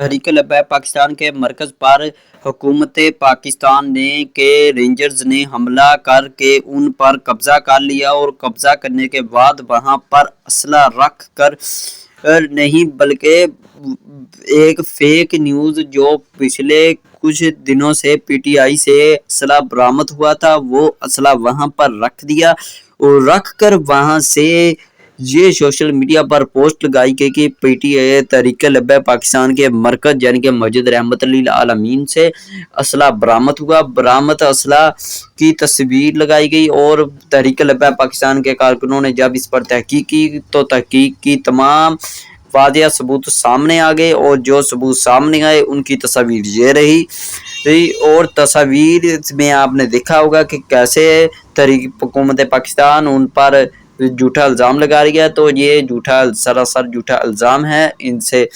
तहरीक लब्बैक पाकिस्तान के मरकज़ पर हुकूमत पाकिस्तान ने के रेंजर्स ने हमला करके उन पर कब्ज़ा कर लिया और कब्ज़ा करने के बाद वहां पर असला रख कर नहीं बल्कि एक फेक न्यूज़ जो पिछले कुछ दिनों से पीटीआई से असला बरामद हुआ था वो असला वहां पर रख दिया और रख कर वहां से ये सोशल मीडिया पर पोस्ट लगाई गई कि पीटीआई तहरीक लब्बैक पाकिस्तान के मरकज यानी कि मस्जिद रहमतुल्लिल आलमीन से असला बरामद हुआ। बरामद असला की तस्वीर लगाई गई और तहरीक लब्बैक पाकिस्तान के कारकुनों ने जब इस पर तहकीक की तो तहकीक की तमाम वादिया सबूत सामने आ गए और जो सबूत सामने आए उनकी तस्वीर ये रही और तस्वीर में आपने देखा होगा कि कैसे तहरीक हुकूमत पाकिस्तान उन पर झूठा इल्ज़ाम लगा रही है। तो ये झूठा सरासर झूठा इल्ज़ाम है, इनसे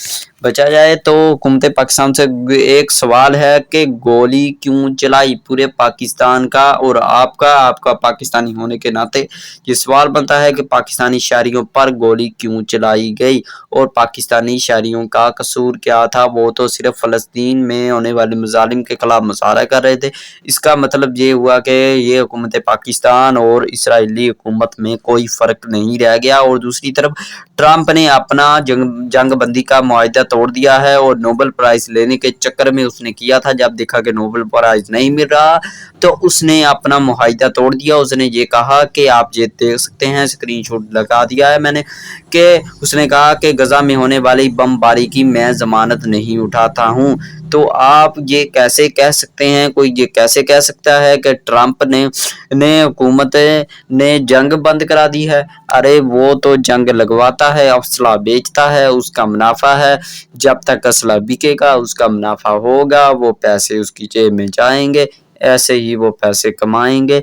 बचा जाए। तो हुकूमत पाकिस्तान से एक सवाल है कि गोली क्यों चलाई पूरे पाकिस्तान का और आपका पाकिस्तानी होने के नाते ये सवाल बनता है कि पाकिस्तानी शहरियों पर गोली क्यों चलाई गई और पाकिस्तानी शहरियों का कसूर क्या था। वो तो सिर्फ फ़लस्तीन में होने वाले मज़ालिम के खिलाफ मुजाहरा कर रहे थे। इसका मतलब ये हुआ कि ये हुकूमत पाकिस्तान और इसराइली हुकूमत में कोई फ़र्क नहीं रह गया। और दूसरी तरफ ट्रंप ने अपना जंग बंदी का मुआहदा तोड़ दिया है और नोबेल प्राइज़ लेने के चक्कर में उसने किया था। जब देखा कि नोबेल प्राइज़ नहीं मिल रहा तो उसने अपना मुआहदा तोड़ दिया। उसने ये कहा कि आप ये देख सकते हैं, स्क्रीनशॉट लगा दिया है मैंने, कि उसने कहा कि गजा में होने वाली बमबारी की मैं जमानत नहीं उठाता हूँ। तो आप ये कैसे कह सकते हैं, कोई ये कैसे कह सकता है कि ट्रंप ने हुकूमत ने जंग बंद करा दी है। अरे वो तो जंग लगवाता है, असला बेचता है, उसका मुनाफा है। जब तक असला बिकेगा उसका मुनाफा होगा, वो पैसे उसकी जेब में जाएंगे, ऐसे ही वो पैसे कमाएंगे।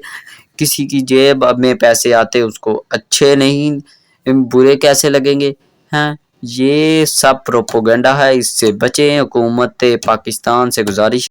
किसी की जेब में पैसे आते उसको अच्छे नहीं बुरे कैसे लगेंगे हैं। ये सब प्रोपोगंडा है, इससे बचें। हुकूमत पाकिस्तान से गुजारिश